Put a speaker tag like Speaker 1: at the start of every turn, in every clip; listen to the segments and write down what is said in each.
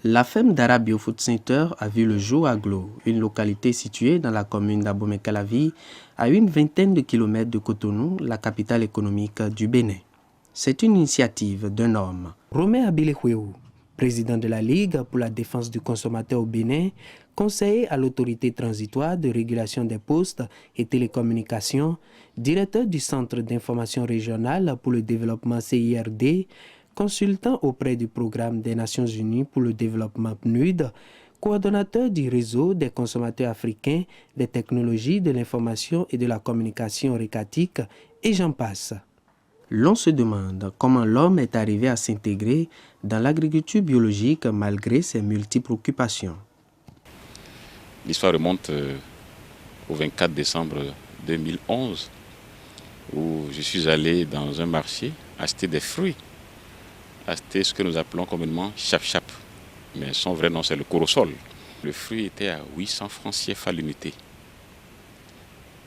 Speaker 1: La ferme d'Ara Biofood Center a vu le jour à Glo, une localité située dans la commune d'Abomey-Calavi, à une vingtaine de kilomètres de Cotonou, la capitale économique du Bénin. C'est une initiative d'un homme, Romain Abilehouéou, président de la Ligue pour la défense du consommateur au Bénin, conseiller à l'autorité transitoire de régulation des postes et télécommunications, directeur du Centre d'information régionale pour le développement CIRD, consultant auprès du Programme des Nations Unies pour le développement PNUD, coordonnateur du réseau des consommateurs africains des technologies de l'information et de la communication récatique, et j'en passe. L'on se demande comment l'homme est arrivé à s'intégrer dans l'agriculture biologique malgré ses multiples occupations.
Speaker 2: L'histoire remonte au 24 décembre 2011 où je suis allé dans un marché acheter des fruits. Acheter ce que nous appelons communément chap-chap. Mais son vrai nom, c'est le corosol. Le fruit était à 800 francs CFA l'unité.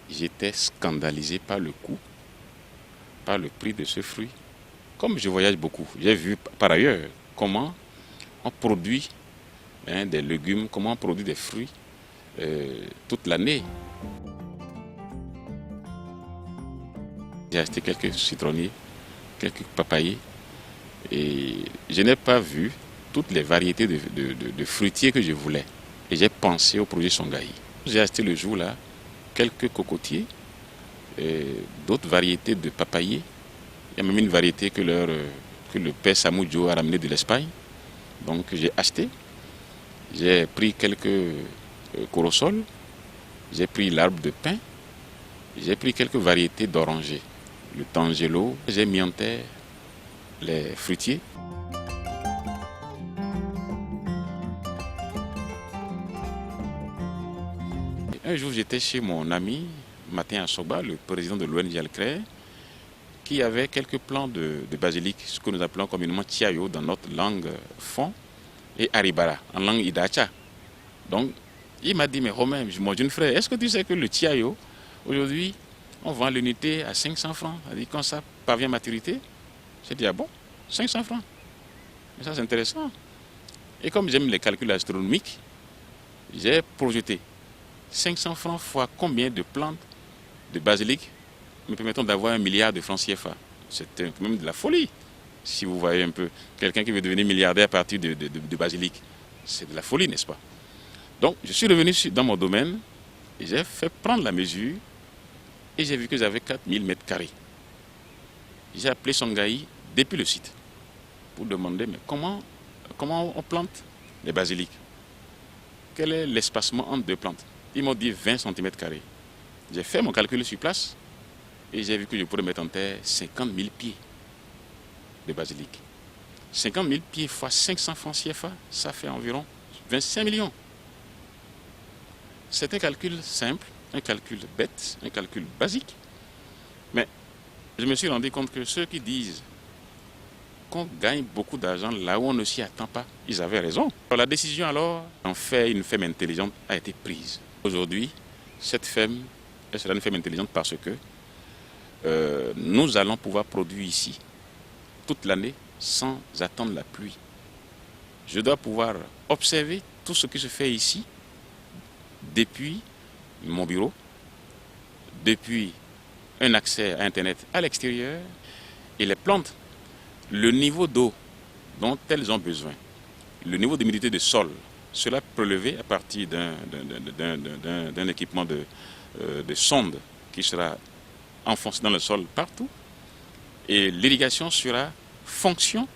Speaker 2: J'étais scandalisé par le coût, par le prix de ce fruit. Comme je voyage beaucoup, j'ai vu par ailleurs comment on produit des légumes, comment on produit des fruits toute l'année. J'ai acheté quelques citronniers, quelques papayers. Et je n'ai pas vu toutes les variétés de fruitiers que je voulais. Et j'ai pensé au projet Songhai. J'ai acheté le jour-là quelques cocotiers, d'autres variétés de papayers. Il y a même une variété que le père Samoudjo a ramené de l'Espagne. Donc j'ai acheté. J'ai pris quelques corosols. J'ai pris l'arbre de pin. J'ai pris quelques variétés d'orangers. Le tangelo. J'ai mis en terre les fruitiers. Un jour, j'étais chez mon ami, Martin Assoba, le président de l'ONG Alcré, qui avait quelques plants de basilic, ce que nous appelons communément tiayo dans notre langue fon, et aribara, en langue idacha. Donc, il m'a dit, mais Romain, mon jeune frère, est-ce que tu sais que le tiayo, aujourd'hui, on vend l'unité à 500 francs? Il a dit, quand ça parvient à maturité, j'ai dit, ah bon, 500 francs. Mais ça, c'est intéressant. Et comme j'aime les calculs astronomiques, j'ai projeté 500 francs fois combien de plantes de basilic me permettant d'avoir 1 milliard de francs CFA. C'est quand même de la folie. Si vous voyez un peu quelqu'un qui veut devenir milliardaire à partir de basilic, c'est de la folie, n'est-ce pas? Donc, je suis revenu dans mon domaine et j'ai fait prendre la mesure et j'ai vu que j'avais 4000 mètres carrés. J'ai appelé Songhai depuis le site pour demander mais comment on plante les basiliques. Quel est l'espacement entre deux plantes? Ils m'ont dit 20 cm². J'ai fait mon calcul sur place et j'ai vu que je pourrais mettre en terre 50 000 pieds de basilic. 50 000 pieds fois 500 francs CFA, ça fait environ 25 millions. C'est un calcul simple, un calcul bête, un calcul basique. Mais je me suis rendu compte que ceux qui disent qu'on gagne beaucoup d'argent là où on ne s'y attend pas, ils avaient raison. La décision alors d'en faire une ferme intelligente a été prise. Aujourd'hui, cette ferme sera une ferme intelligente parce que nous allons pouvoir produire ici toute l'année sans attendre la pluie. Je dois pouvoir observer tout ce qui se fait ici depuis mon bureau, depuis un accès à Internet à l'extérieur, et les plantes, le niveau d'eau dont elles ont besoin, le niveau d'humidité du sol, cela prélevé à partir d'un équipement de sonde qui sera enfoncé dans le sol partout, et l'irrigation sera fonction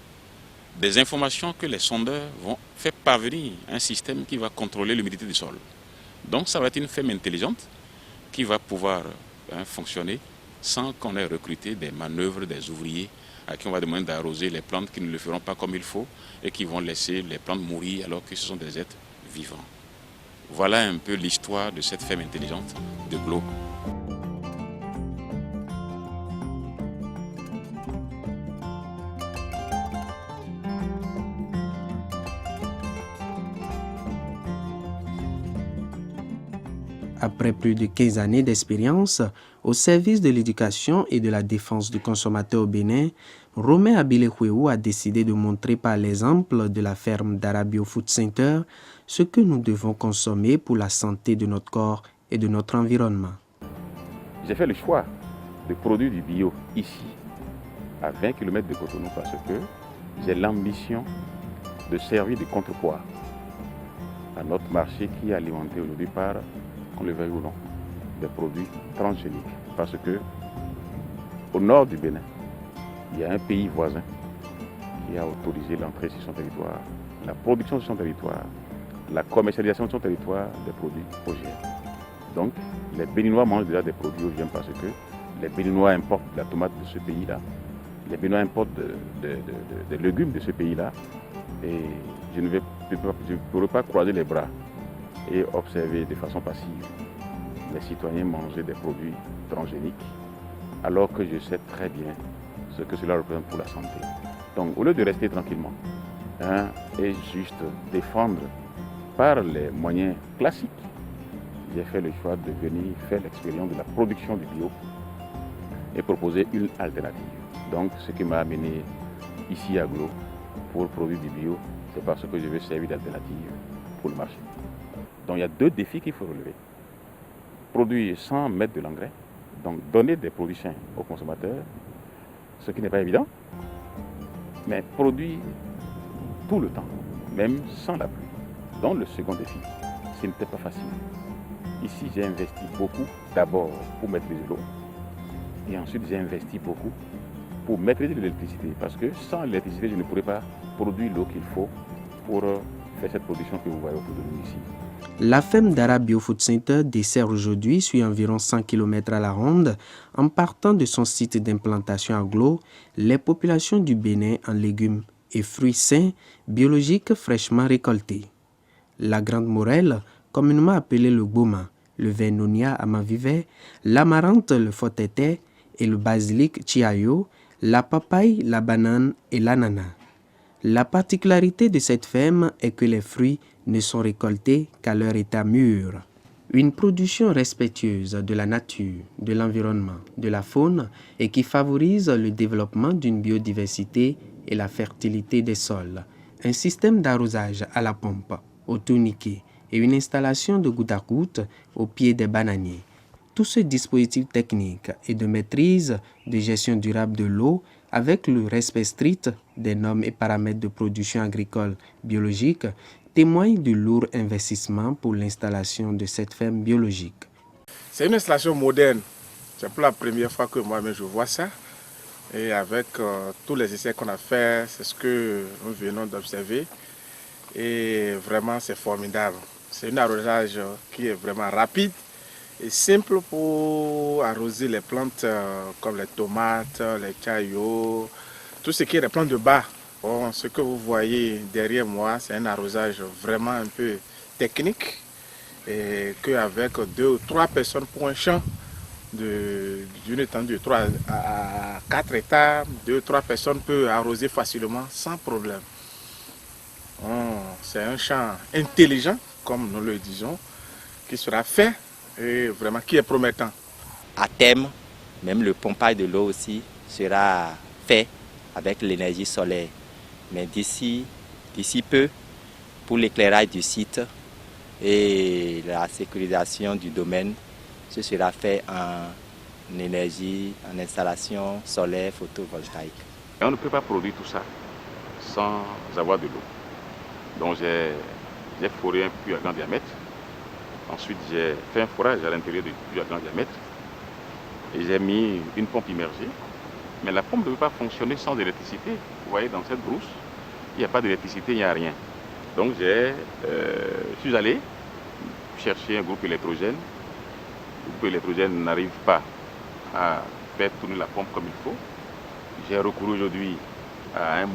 Speaker 2: des informations que les sondeurs vont faire parvenir à un système qui va contrôler l'humidité du sol. Donc ça va être une ferme intelligente qui va pouvoir fonctionner sans qu'on ait recruté des manœuvres, des ouvriers à qui on va demander d'arroser les plantes qui ne le feront pas comme il faut et qui vont laisser les plantes mourir alors que ce sont des êtres vivants. Voilà un peu l'histoire de cette ferme intelligente de Glo.
Speaker 1: Après plus de 15 années d'expérience au service de l'éducation et de la défense du consommateur au Bénin, Romain Abilé-Huéhou a décidé de montrer par l'exemple de la ferme Dara Bio Food Center ce que nous devons consommer pour la santé de notre corps et de notre environnement.
Speaker 2: J'ai fait le choix de produire du bio ici, à 20 km de Cotonou, parce que j'ai l'ambition de servir de contrepoids à notre marché qui est alimenté aujourd'hui par, qu'on le veuille ou non, des produits transgéniques. Parce que au nord du Bénin, il y a un pays voisin qui a autorisé l'entrée sur son territoire, la production sur son territoire, la commercialisation sur son territoire des produits OGM. Donc, les Béninois mangent déjà des produits OGM parce que les Béninois importent de la tomate de ce pays-là, les Béninois importent des légumes de ce pays-là, et je ne pourrais pas croiser les bras et observer de façon passive les citoyens manger des produits transgéniques, alors que je sais très bien ce que cela représente pour la santé. Donc, au lieu de rester tranquillement et juste défendre par les moyens classiques, j'ai fait le choix de venir faire l'expérience de la production du bio et proposer une alternative. Donc, ce qui m'a amené ici à Glo pour produire du bio, c'est parce que je veux servir d'alternative pour le marché. Donc, il y a deux défis qu'il faut relever. Produire sans mettre de l'engrais, donc donner des produits sains aux consommateurs, ce qui n'est pas évident, mais produire tout le temps, même sans la pluie. Donc, le second défi, ce n'était pas facile. Ici, j'ai investi beaucoup, d'abord pour maîtriser l'eau, et ensuite j'ai investi beaucoup pour maîtriser l'électricité, parce que sans l'électricité, je ne pourrais pas produire l'eau qu'il faut pour faire cette production que vous voyez autour de nous ici.
Speaker 1: La ferme Dara Bio Food Center dessert aujourd'hui sur environ 100 km à la ronde, en partant de son site d'implantation à Glo, les populations du Bénin en légumes et fruits sains, biologiques fraîchement récoltés. La Grande Morelle, communément appelée le Goma, le Vernonia Amavivet, l'amarante, le Fotete et le basilic Chiayo, la papaye, la banane et l'ananas. La particularité de cette ferme est que les fruits ne sont récoltés qu'à leur état mûr. Une production respectueuse de la nature, de l'environnement, de la faune et qui favorise le développement d'une biodiversité et la fertilité des sols. Un système d'arrosage à la pompe, au tourniquet et une installation de goutte à goutte au pied des bananiers. Tout ce dispositif technique et de maîtrise de gestion durable de l'eau avec le respect strict des normes et paramètres de production agricole biologique témoigne du lourd investissement pour l'installation de cette ferme biologique.
Speaker 3: C'est une installation moderne. C'est pour la première fois que moi-même je vois ça. Et avec tous les essais qu'on a fait, c'est ce que nous venons d'observer. Et vraiment, c'est formidable. C'est un arrosage qui est vraiment rapide et simple pour arroser les plantes comme les tomates, les cailloux, tout ce qui est les plantes de bas. Bon, ce que vous voyez derrière moi, c'est un arrosage vraiment un peu technique et qu'avec 2 ou 3 personnes pour un champ d'une étendue de 3 à 4 hectares, 2 ou 3 personnes peuvent arroser facilement sans problème. C'est un champ intelligent, comme nous le disons, qui sera fait et vraiment qui est promettant.
Speaker 4: À terme, même le pompage de l'eau aussi sera fait avec l'énergie solaire. Mais d'ici peu, pour l'éclairage du site, Et la sécurisation du domaine, ce sera fait en énergie, en installation solaire photovoltaïque.
Speaker 2: Et on ne peut pas produire tout ça sans avoir de l'eau. Donc j'ai foré un puits à grand diamètre. Ensuite, j'ai fait un forage à l'intérieur du puits à grand diamètre. Et j'ai mis une pompe immergée. Mais la pompe ne peut pas fonctionner sans électricité. Vous voyez, dans cette brousse, il n'y a pas d'électricité, il n'y a rien. Donc je suis allé chercher un groupe électrogène. Le groupe électrogène n'arrive pas à faire tourner la pompe comme il faut. J'ai recouru aujourd'hui à un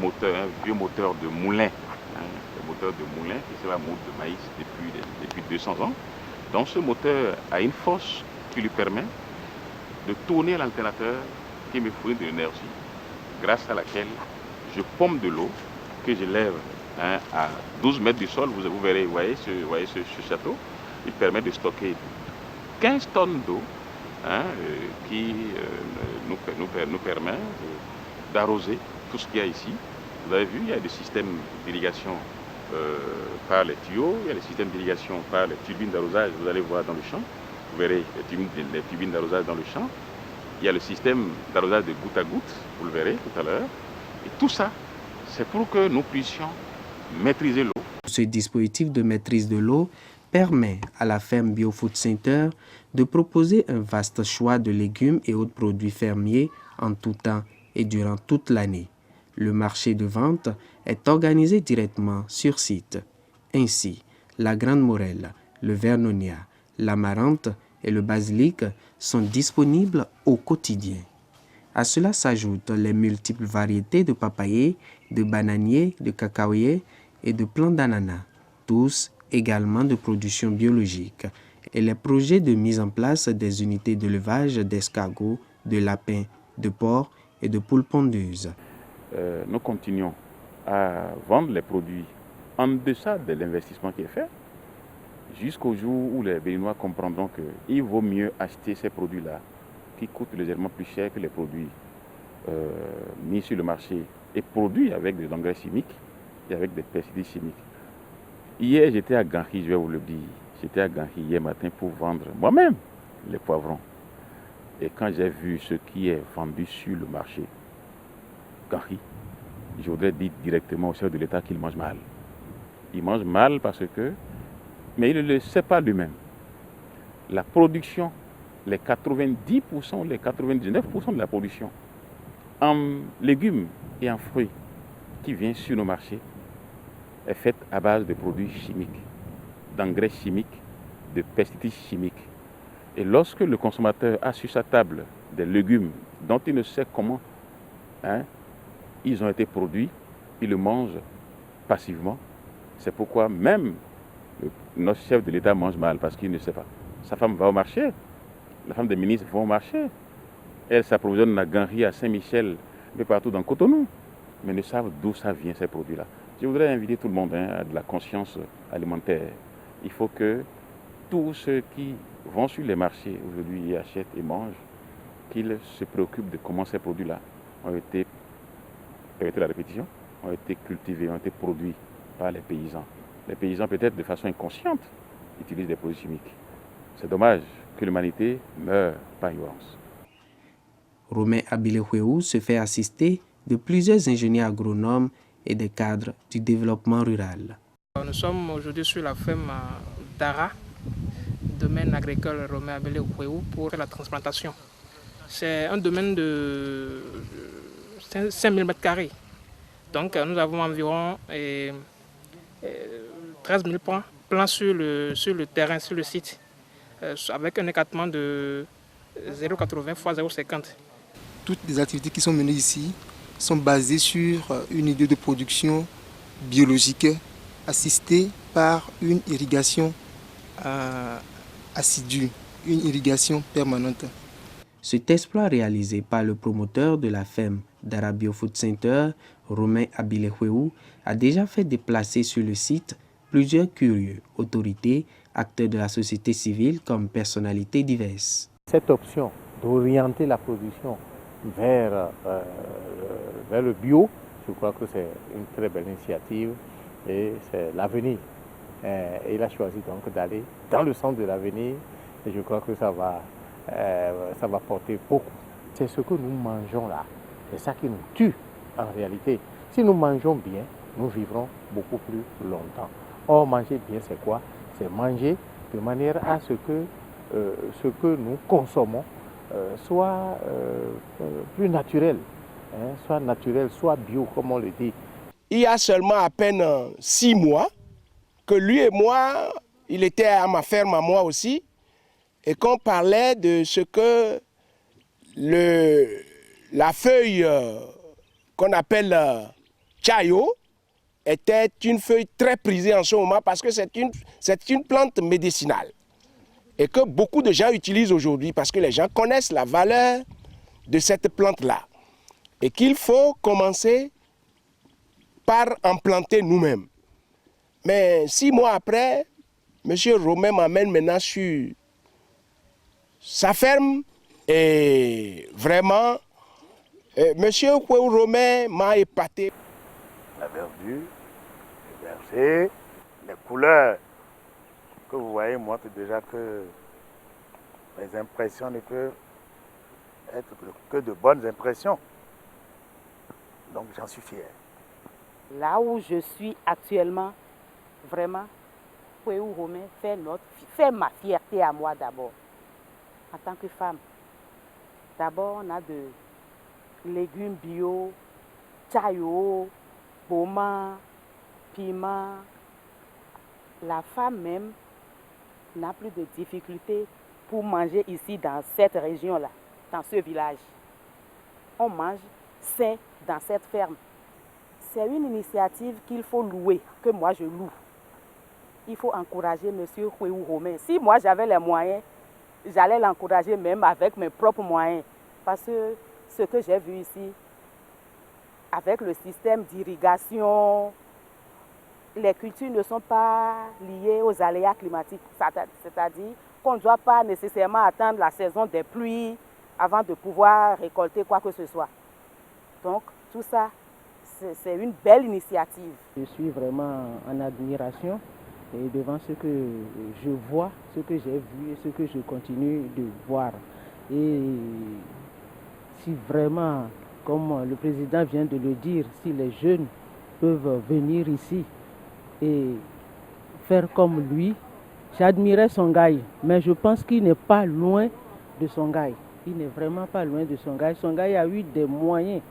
Speaker 2: vieux moteur de moulin, un moteur de moulin qui sert à moudre de maïs depuis 200 ans. Donc ce moteur a une force qui lui permet de tourner l'alternateur qui me fournit de l'énergie, grâce à laquelle je pompe de l'eau que je lève à 12 mètres du sol. Vous voyez ce château, il permet de stocker 15 tonnes d'eau qui nous permet d'arroser tout ce qu'il y a ici. Vous avez vu, il y a des systèmes d'irrigation par les tuyaux, il y a des systèmes d'irrigation par les turbines d'arrosage. Vous allez voir dans le champ, vous verrez les turbines d'arrosage dans le champ. Il y a le système d'arrosage de goutte à goutte, vous le verrez tout à l'heure. Et tout ça, c'est pour que nous puissions maîtriser l'eau.
Speaker 1: Ce dispositif de maîtrise de l'eau permet à la ferme Biofood Center de proposer un vaste choix de légumes et autres produits fermiers en tout temps et durant toute l'année. Le marché de vente est organisé directement sur site. Ainsi, la Grande Morelle, le Vernonia, l'amarante et le basilic sont disponibles au quotidien. À cela s'ajoutent les multiples variétés de papayers, de bananiers, de cacaoyers et de plants d'ananas, tous également de production biologique, et les projets de mise en place des unités d'élevage d'escargots, de lapins, de porcs et de poules pondeuses.
Speaker 2: Nous continuons à vendre les produits en deçà de l'investissement qui est fait, jusqu'au jour où les Béninois comprendront qu'il vaut mieux acheter ces produits-là qui coûtent légèrement plus cher que les produits mis sur le marché et produits avec des engrais chimiques et avec des pesticides chimiques. Hier, j'étais à Ganhi, je vais vous le dire. J'étais à Ganhi hier matin pour vendre moi-même les poivrons. Et quand j'ai vu ce qui est vendu sur le marché, Ganhi, je voudrais dire directement au chef de l'État qu'il mange mal. Il mange mal parce que, mais il ne le sait pas lui-même. La production, les 90%, les 99% de la production en légumes et en fruits qui vient sur nos marchés est faite à base de produits chimiques, d'engrais chimiques, de pesticides chimiques. Et lorsque le consommateur a sur sa table des légumes dont il ne sait comment ils ont été produits, il le mange passivement. C'est pourquoi même notre chef de l'État mange mal parce qu'il ne sait pas. Sa femme va au marché, la femme des ministres va au marché. Elle s'approvisionne à Ganhi, à Saint-Michel, mais partout dans Cotonou, mais ne savent d'où ça vient ces produits-là. Je voudrais inviter tout le monde à de la conscience alimentaire. Il faut que tous ceux qui vont sur les marchés aujourd'hui et achètent et mangent, qu'ils se préoccupent de comment ces produits-là ont été, permettez la répétition, ont été cultivés, ont été produits par les paysans. Les paysans, peut-être de façon inconsciente, utilisent des produits chimiques. C'est dommage que l'humanité meure par ignorance.
Speaker 1: Romain Abilehouéou se fait assister de plusieurs ingénieurs agronomes et des cadres du développement rural.
Speaker 5: Nous sommes aujourd'hui sur la ferme d'Ara, domaine agricole Romain Abilehouéou, pour la transplantation. C'est un domaine de 5000 m². Donc nous avons environ 13 000 plants sur le terrain, sur le site, avec un écartement de 0,80 x 0,50.
Speaker 6: Toutes les activités qui sont menées ici sont basées sur une idée de production biologique assistée par une irrigation assidue, une irrigation permanente.
Speaker 1: Cet exploit réalisé par le promoteur de la ferme d'Ara Biofood Center, Romain Abilehouéou, a déjà fait déplacer sur le site plusieurs curieux, autorités, acteurs de la société civile comme personnalités diverses.
Speaker 7: Cette option d'orienter la production vers le bio, je crois que c'est une très belle initiative et c'est l'avenir Et il a choisi donc d'aller dans le sens de l'avenir. Et je crois que ça va porter beaucoup. C'est ce que nous mangeons là. C'est ça qui nous tue en réalité. Si nous mangeons bien, nous vivrons beaucoup plus longtemps. Or, manger bien, c'est quoi? C'est manger de manière à ce que nous consommons soit plus naturel, soit naturel, soit bio, comme on le dit.
Speaker 8: Il y a seulement à peine 6 mois que lui et moi, il était à ma ferme à moi aussi, et qu'on parlait de ce que la feuille qu'on appelle chayo était une feuille très prisée en ce moment parce que c'est une plante médicinale et que beaucoup de gens utilisent aujourd'hui parce que les gens connaissent la valeur de cette plante-là et qu'il faut commencer par en planter nous-mêmes. Mais 6 mois après, M. Romain m'amène maintenant sur sa ferme et vraiment, M. Romain m'a épaté.
Speaker 9: La verdure, le verger, les couleurs que vous voyez montrent déjà que mes impressions ne peuvent être que de bonnes impressions. Donc j'en suis fier.
Speaker 10: Là où je suis actuellement, vraiment, Kwewu Romain fait ma fierté à moi d'abord, en tant que femme. D'abord, on a de légumes bio, chayo, boma, piment. La femme même n'a plus de difficultés pour manger ici dans cette région-là, dans ce village. On mange sain dans cette ferme. C'est une initiative qu'il faut louer, que moi je loue. Il faut encourager M. Kwewu Romain. Si moi j'avais les moyens, j'allais l'encourager même avec mes propres moyens. Parce que ce que j'ai vu ici, avec le système d'irrigation, les cultures ne sont pas liées aux aléas climatiques. C'est-à-dire qu'on ne doit pas nécessairement attendre la saison des pluies avant de pouvoir récolter quoi que ce soit. Donc tout ça, c'est une belle initiative.
Speaker 11: Je suis vraiment en admiration et devant ce que je vois, ce que j'ai vu et ce que je continue de voir. Et si vraiment, comme le président vient de le dire, si les jeunes peuvent venir ici et faire comme lui, j'admirais Songhai, mais je pense qu'il n'est pas loin de Songhai. Il n'est vraiment pas loin de Songhai. Songhai a eu des moyens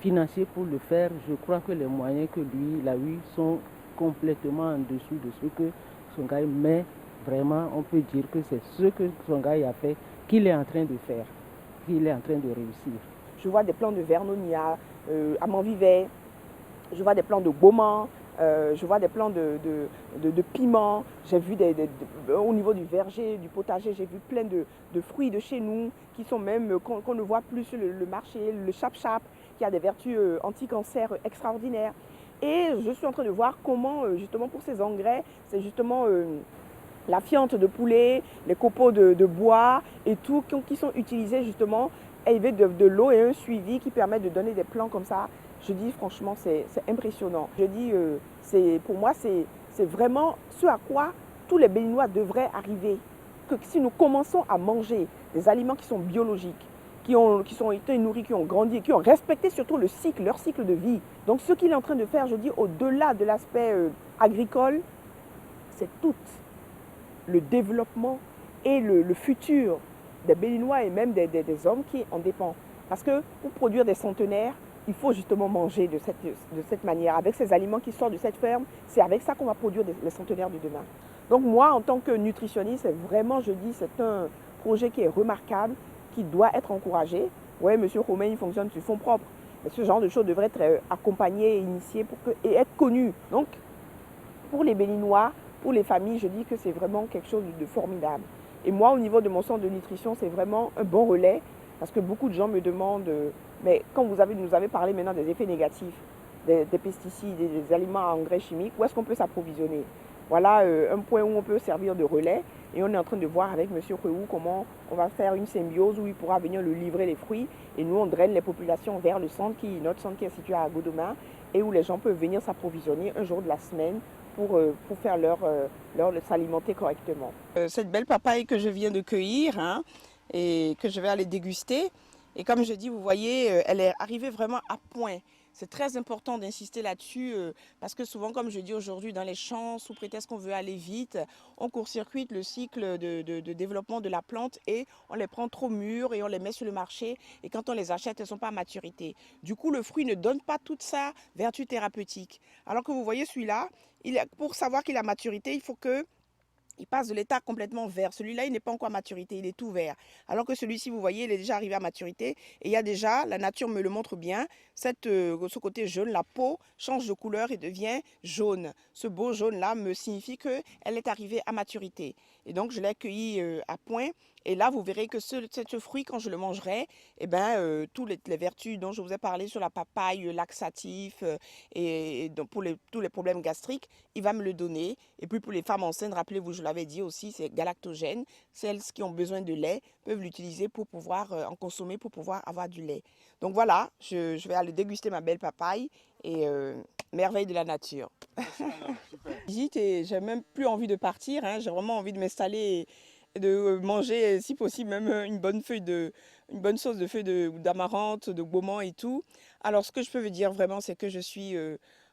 Speaker 11: financiers pour le faire. Je crois que les moyens que lui il a eu sont complètement en dessous de ce que Songhai, mais vraiment on peut dire que c'est ce que Songhai a fait qu'il est en train de faire, qu'il est en train de réussir.
Speaker 12: Je vois des plants de vernonia à Montvivet, je vois des plants de Beaumont, je vois des plants de piment, j'ai vu au niveau du verger, du potager, j'ai vu plein de fruits de chez nous qui sont même, qu'on ne voit plus sur le marché, le chap-chap, qui a des vertus anti-cancer extraordinaires. Et je suis en train de voir comment, justement, pour ces engrais, c'est justement la fiente de poulet, les copeaux de bois et tout, qui sont utilisés justement, avec de l'eau et un suivi qui permet de donner des plants comme ça. Je dis franchement, c'est impressionnant. Je dis, pour moi, c'est vraiment ce à quoi tous les Béninois devraient arriver. Que si nous commençons à manger des aliments qui sont biologiques, qui ont été nourris, qui ont grandi, qui ont respecté surtout leur cycle de vie. Donc ce qu'il est en train de faire, je dis, au-delà de l'aspect agricole, c'est tout le développement et le futur des Béninois et même des hommes qui en dépendent. Parce que pour produire des centenaires, il faut justement manger de cette manière. Avec ces aliments qui sortent de cette ferme, c'est avec ça qu'on va produire les centenaires de demain. Donc moi, en tant que nutritionniste, c'est vraiment, je dis, c'est un projet qui est remarquable, qui doit être encouragé. Oui, M. Romain, il fonctionne sur fonds propres. Mais ce genre de choses devrait être accompagné et initié et être connu. Donc, pour les Béninois, pour les familles, je dis que c'est vraiment quelque chose de formidable. Et moi, au niveau de mon centre de nutrition, c'est vraiment un bon relais. Parce que beaucoup de gens me demandent, mais quand nous avez parlé maintenant des effets négatifs, des pesticides, des aliments à engrais chimiques, où est-ce qu'on peut s'approvisionner? Voilà un point où on peut servir de relais. Et on est en train de voir avec M. Kwewu comment on va faire une symbiose où il pourra venir le livrer les fruits. Et nous, on draine les populations vers le centre, notre centre qui est situé à Godoma, et où les gens peuvent venir s'approvisionner un jour de la semaine pour faire s'alimenter correctement. Cette belle papaye que je viens de cueillir, hein, et que je vais aller déguster, et comme je dis, vous voyez, elle est arrivée vraiment à point. C'est très important d'insister là-dessus parce que souvent, comme je dis aujourd'hui, dans les champs, sous prétexte qu'on veut aller vite, on court-circuite le cycle de développement de la plante et on les prend trop mûres et on les met sur le marché. Et quand on les achète, elles ne sont pas à maturité. Du coup, le fruit ne donne pas toute sa vertu thérapeutique. Alors que vous voyez celui-là, pour savoir qu'il a maturité, il faut que il passe de l'état complètement vert. Celui-là, il n'est pas encore à maturité, il est tout vert. Alors que celui-ci, vous voyez, il est déjà arrivé à maturité. Et il y a déjà, la nature me le montre bien, ce côté jaune, la peau change de couleur et devient jaune. Ce beau jaune-là me signifie qu'elle est arrivée à maturité. Et donc, je l'ai cueilli à point. Et là, vous verrez que ce fruit, quand je le mangerai, eh ben, toutes les vertus dont je vous ai parlé sur la papaye, laxatif, et donc pour tous les problèmes gastriques, il va me le donner. Et puis pour les femmes enceintes, rappelez-vous, je l'avais dit aussi, c'est galactogène. Celles qui ont besoin de lait peuvent l'utiliser pour pouvoir en consommer, pour pouvoir avoir du lait. Donc voilà, je vais aller déguster ma belle papaye et merveille de la nature. Visite et j'ai même plus envie de partir, hein. J'ai vraiment envie de m'installer et de manger, si possible, même une bonne sauce de feuilles d'amarante, de gomant et tout. Alors, ce que je peux vous dire vraiment, c'est que je suis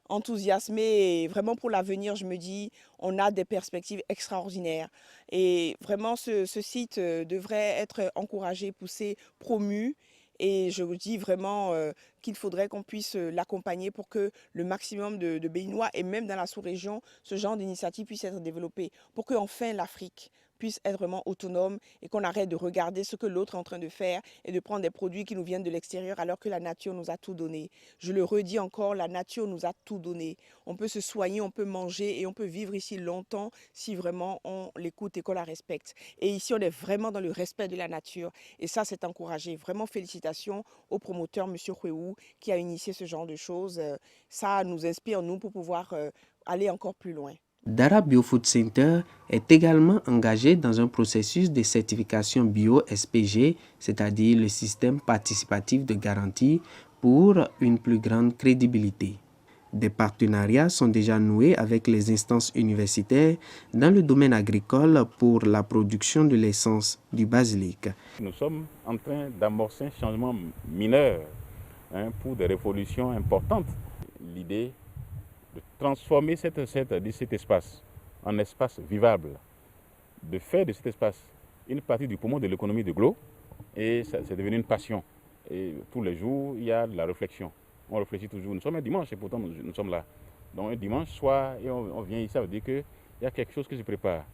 Speaker 12: enthousiasmée et vraiment pour l'avenir, je me dis, on a des perspectives extraordinaires. Et vraiment, ce site devrait être encouragé, poussé, promu. Et je vous dis vraiment qu'il faudrait qu'on puisse l'accompagner pour que le maximum de Béninois et même dans la sous-région, ce genre d'initiative puisse être développé. Pour qu'enfin l'Afrique puisse être vraiment autonome et qu'on arrête de regarder ce que l'autre est en train de faire et de prendre des produits qui nous viennent de l'extérieur alors que la nature nous a tout donné. Je le redis encore, la nature nous a tout donné. On peut se soigner, on peut manger et on peut vivre ici longtemps si vraiment on l'écoute et qu'on la respecte. Et ici, on est vraiment dans le respect de la nature et ça, c'est encouragé. Vraiment félicitations au promoteur, M. Huéou, qui a initié ce genre de choses. Ça nous inspire, nous, pour pouvoir aller encore plus loin.
Speaker 1: Dara Biofood Center est également engagé dans un processus de certification bio-SPG, c'est-à-dire le système participatif de garantie pour une plus grande crédibilité. Des partenariats sont déjà noués avec les instances universitaires dans le domaine agricole pour la production de l'essence du basilic.
Speaker 2: Nous sommes en train d'amorcer un changement mineur pour des révolutions importantes. L'idée de transformer cet espace en espace vivable, de faire de cet espace une partie du poumon de l'économie de Glo, et c'est devenu une passion. Et tous les jours, il y a de la réflexion. On réfléchit toujours. Nous sommes un dimanche et pourtant nous sommes là. Donc un dimanche soir, et on vient ici, ça veut dire qu'il y a quelque chose que je prépare.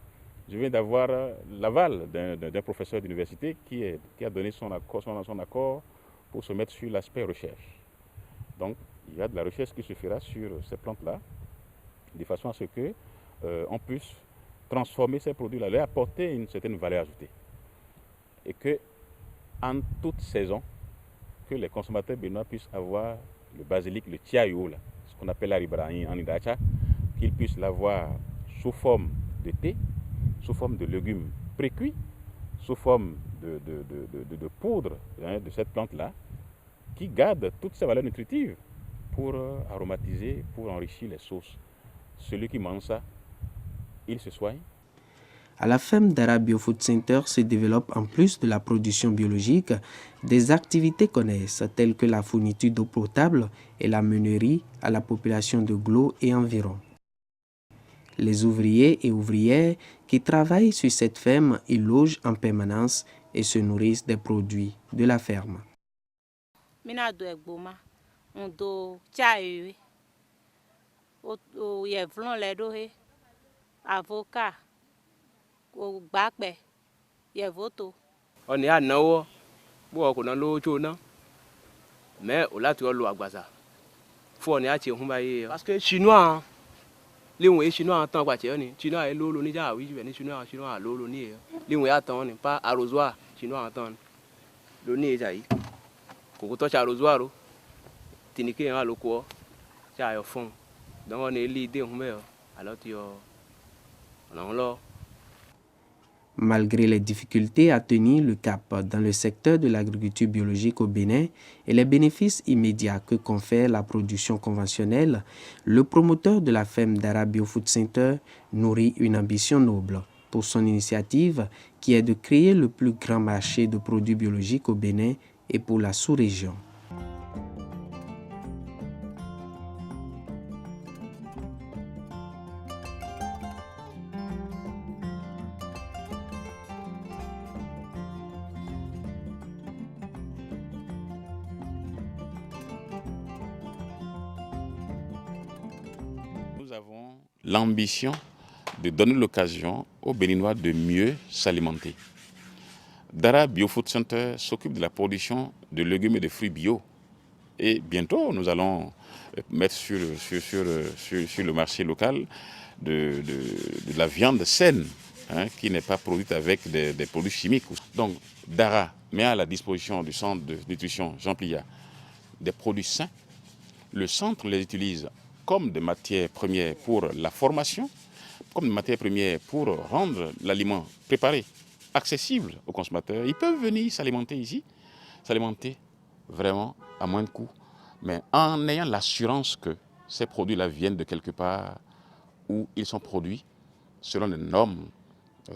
Speaker 2: Je viens d'avoir l'aval d'un professeur d'université qui a donné son accord pour se mettre sur l'aspect recherche. Donc, il y a de la recherche qui se fera sur ces plantes-là, de façon à ce qu'on puisse transformer ces produits-là, leur apporter une certaine valeur ajoutée. Et que, en toute saison, que les consommateurs béninois puissent avoir le basilic, le tiayo, ce qu'on appelle l'aribra en Indacha, qu'ils puissent l'avoir sous forme de thé, sous forme de légumes précuits, sous forme de poudre de cette plante-là, qui garde toutes ses valeurs nutritives pour aromatiser, pour enrichir les sauces. Celui qui mange ça, il se soigne.
Speaker 1: À la ferme Dara Biofood Center se développe en plus de la production biologique des activités connexes telles que la fourniture d'eau potable et la meunerie à la population de Glo et environ. Les ouvriers et ouvrières qui travaillent sur cette ferme y logent en permanence et se nourrissent des produits de la ferme.
Speaker 10: Avocat, gbàgbẹ́, yẹ̀vótò.
Speaker 13: Ọ̀nì ànáwó bó ọkọ̀ náà lówó tó ná mẹ́ ò láti ọ lo àgbàsà fún ọ̀nì àti ìhun báyé. Parce que chinois léwọ̀n yé chinois tán pàṣẹ ni chinois yé lólo níjà àwíjù bẹ̀ ní chinois lólo ní ẹ̀ léwọ̀n yá tán ni pa arrosoir chinois tán ló ní ìjà yìí kòkó tọ́ṣà arrosoir ro tìǹkì yẹn wà ló kọ́ ṣe àyọ̀ fún un dánwó ni ilé ìdé ìhun bẹ́ẹ̀ àlọ́ ti ọ ọ̀nà ńlọ.
Speaker 1: Malgré les difficultés à tenir le cap dans le secteur de l'agriculture biologique au Bénin et les bénéfices immédiats que confère la production conventionnelle, le promoteur de la ferme Dara Biofood Center nourrit une ambition noble pour son initiative qui est de créer le plus grand marché de produits biologiques au Bénin et pour la sous-région.
Speaker 2: Nous avons l'ambition de donner l'occasion aux Béninois de mieux s'alimenter. Dara Biofood Center s'occupe de la production de légumes et de fruits bio. Et bientôt, nous allons mettre sur le marché local de la viande saine, qui n'est pas produite avec des produits chimiques. Donc, Dara met à la disposition du centre de nutrition Jean Pliat des produits sains. Le centre les utilise comme des matières premières pour la formation, comme des matières premières pour rendre l'aliment préparé, accessible aux consommateurs. Ils peuvent venir s'alimenter ici, s'alimenter vraiment à moins de coûts, mais en ayant l'assurance que ces produits-là viennent de quelque part où ils sont produits selon les normes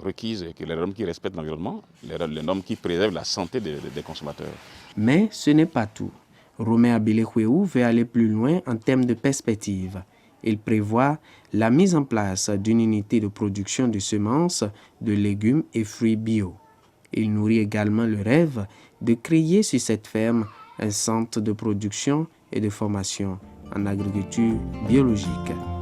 Speaker 2: requises, les normes qui respectent l'environnement, les normes qui préservent la santé des consommateurs.
Speaker 1: Mais ce n'est pas tout. Romain Abele Huéhou veut aller plus loin en termes de perspective. Il prévoit la mise en place d'une unité de production de semences, de légumes et fruits bio. Il nourrit également le rêve de créer sur cette ferme un centre de production et de formation en agriculture biologique.